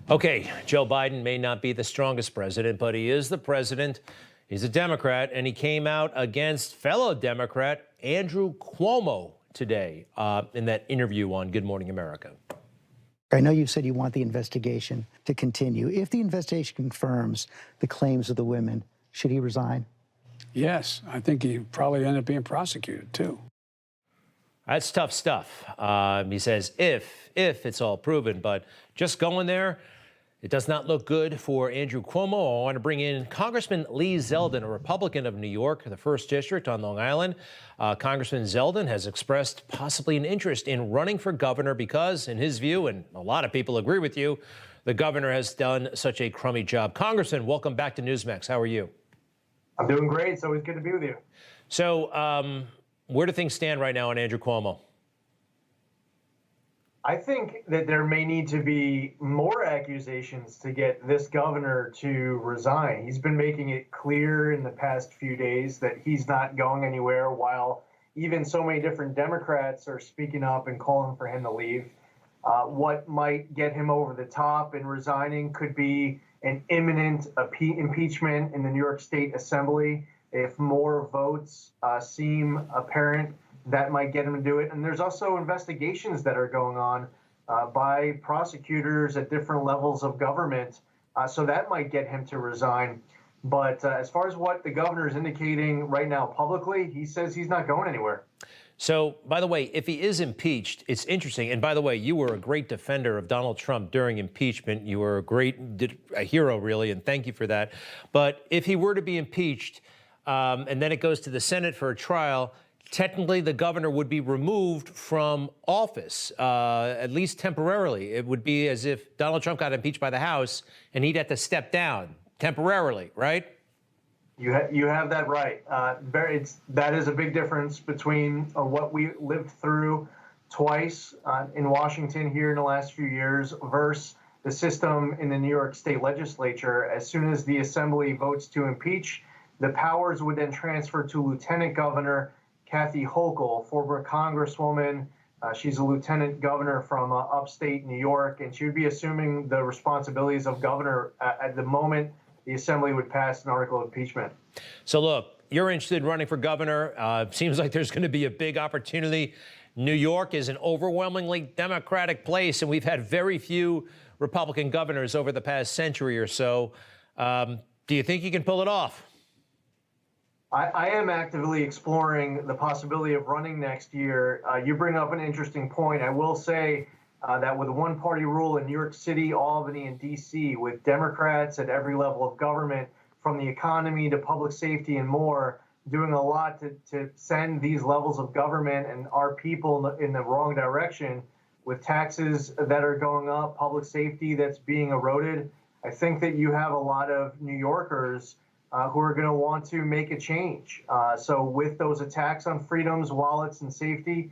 Okay, Joe Biden may not be the strongest president, but he is the president. He's a Democrat, and he came out against fellow Democrat Andrew Cuomo today in that interview on Good Morning America. I know you said you want the investigation to continue. If the investigation confirms the claims of the women, should he resign? Yes, I think he probably end up being prosecuted, too. That's tough stuff. He says if it's all proven, but just going there, it does not look good for Andrew Cuomo. I want to bring in Congressman Lee Zeldin, a Republican of New York, the 1st District on Long Island. Congressman Zeldin has expressed possibly an interest in running for governor because, in his view, and a lot of people agree with you, the governor has done such a crummy job. Congressman, welcome back to Newsmax. How are you? I'm doing great. It's always good to be with you. So where do things stand right now on Andrew Cuomo? I think that there may need to be more accusations to get this governor to resign. He's been making it clear in the past few days that he's not going anywhere, while even so many different Democrats are speaking up and calling for him to leave. What might get him over the top in resigning could be an imminent impeachment in the New York State Assembly. If more votes seem apparent, that might get him to do it. And there's also investigations that are going on by prosecutors at different levels of government. So that might get him to resign. But as far as what the governor is indicating right now publicly, he says he's not going anywhere. So, by the way, if he is impeached, it's interesting. And by the way, you were a great defender of Donald Trump during impeachment. You were a hero, really, and thank you for that. But if he were to be impeached and then it goes to the Senate for a trial, technically the governor would be removed from office, at least temporarily. It would be as if Donald Trump got impeached by the House and he'd have to step down temporarily, right? You have that right. That is a big difference between what we lived through twice in Washington here in the last few years versus the system in the New York State legislature. As soon as the assembly votes to impeach, the powers would then transfer to Lieutenant Governor Kathy Hochul, former Congresswoman. She's a lieutenant governor from upstate New York, and she would be assuming the responsibilities of governor at the moment the assembly would pass an article of impeachment. So look, you're interested in running for governor. Seems like there's going to be a big opportunity. New York is an overwhelmingly Democratic place, and we've had very few Republican governors over the past century or so. Do you think you can pull it off? I am actively exploring the possibility of running next year. You bring up an interesting point. I will say that with a one-party rule in New York City, Albany, and D.C., with Democrats at every level of government, from the economy to public safety and more, doing a lot to send these levels of government and our people in the wrong direction, with taxes that are going up, public safety that's being eroded, I think that you have a lot of New Yorkers who are going to want to make a change. So with those attacks on freedoms, wallets, and safety,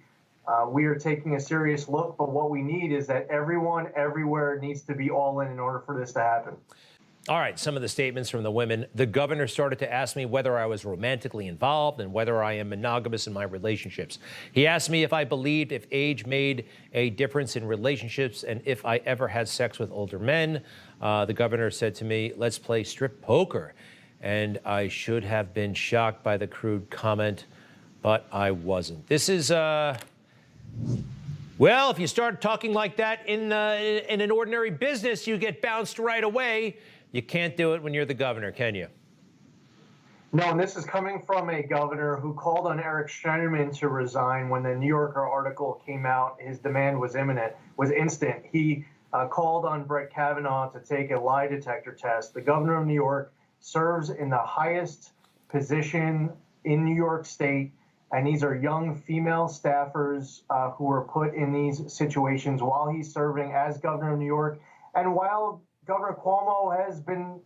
we are taking a serious look. But what we need is that everyone, everywhere needs to be all in order for this to happen. All right, some of the statements from the women. The governor started to ask me whether I was romantically involved and whether I am monogamous in my relationships. He asked me if I believed if age made a difference in relationships and if I ever had sex with older men. The governor said to me, "Let's play strip poker." And I should have been shocked by the crude comment, but I wasn't. This is, well, if you start talking like that in an ordinary business, you get bounced right away. You can't do it when you're the governor, can you? No, and this is coming from a governor who called on Eric Schneiderman to resign when the New Yorker article came out. His demand was instant. He called on Brett Kavanaugh to take a lie detector test. The governor of New York serves in the highest position in New York State, and these are young female staffers who were put in these situations while he's serving as governor of New York, and while Governor Cuomo has been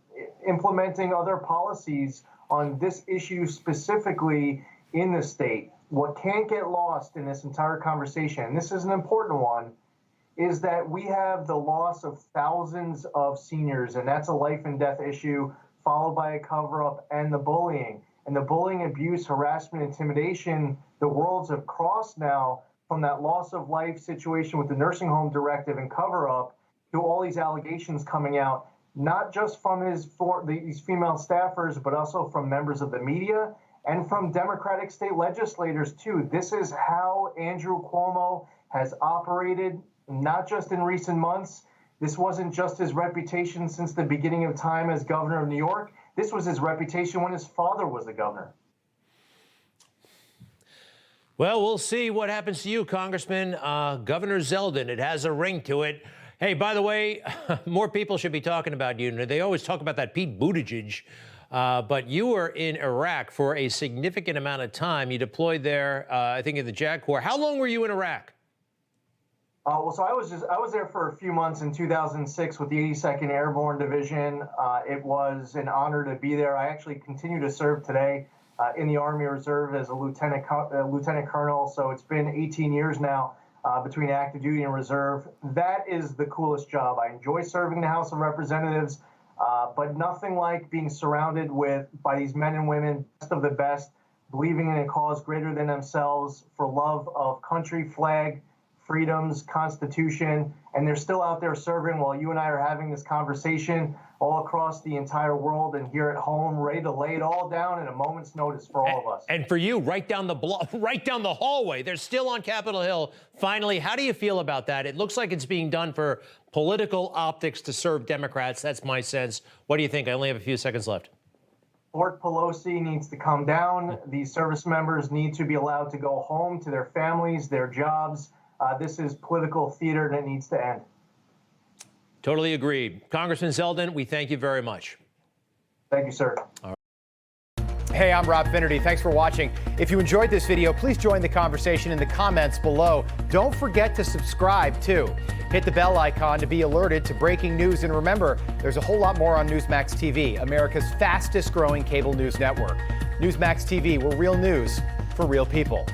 implementing other policies on this issue specifically in the state. What can't get lost in this entire conversation, and this is an important one, is that we have the loss of thousands of seniors, and that's a life and death issue, followed by a cover-up and the bullying. And the bullying, abuse, harassment, intimidation, the worlds have crossed now from that loss of life situation with the nursing home directive and cover-up to all these allegations coming out, not just from these female staffers, but also from members of the media and from Democratic state legislators, too. This is how Andrew Cuomo has operated, not just in recent months. This wasn't just his reputation since the beginning of time as governor of New York. This was his reputation when his father was the governor. Well, we'll see what happens to you, Congressman. Governor Zeldin, it has a ring to it. Hey, by the way, more people should be talking about you. They always talk about that Pete Buttigieg, but you were in Iraq for a significant amount of time. You deployed there, I think, in the JAG Corps. How long were you in Iraq? Well, so I was there for a few months in 2006 with the 82nd Airborne Division. It was an honor to be there. I actually continue to serve today in the Army Reserve as a lieutenant colonel. So it's been 18 years now between active duty and reserve. That is the coolest job. I enjoy serving the House of Representatives, but nothing like being surrounded by these men and women, best of the best, believing in a cause greater than themselves for love of country, flag, freedoms, Constitution, and they're still out there serving while you and I are having this conversation all across the entire world and here at home, ready to lay it all down in a moment's notice for all of us. And for you, right down the block, right down the hallway, they're still on Capitol Hill. Finally, how do you feel about that? It looks like it's being done for political optics to serve Democrats. That's my sense. What do you think? I only have a few seconds left. Fort Pelosi needs to come down. These service members need to be allowed to go home to their families, their jobs. This is political theater that needs to end. Totally agreed. Congressman Zeldin, we thank you very much. Thank you, sir. All right. Hey, I'm Rob Finnerty. Thanks for watching. If you enjoyed this video, please join the conversation in the comments below. Don't forget to subscribe, too. Hit the bell icon to be alerted to breaking news. And remember, there's a whole lot more on Newsmax TV, America's fastest growing cable news network. Newsmax TV, we're real news for real people.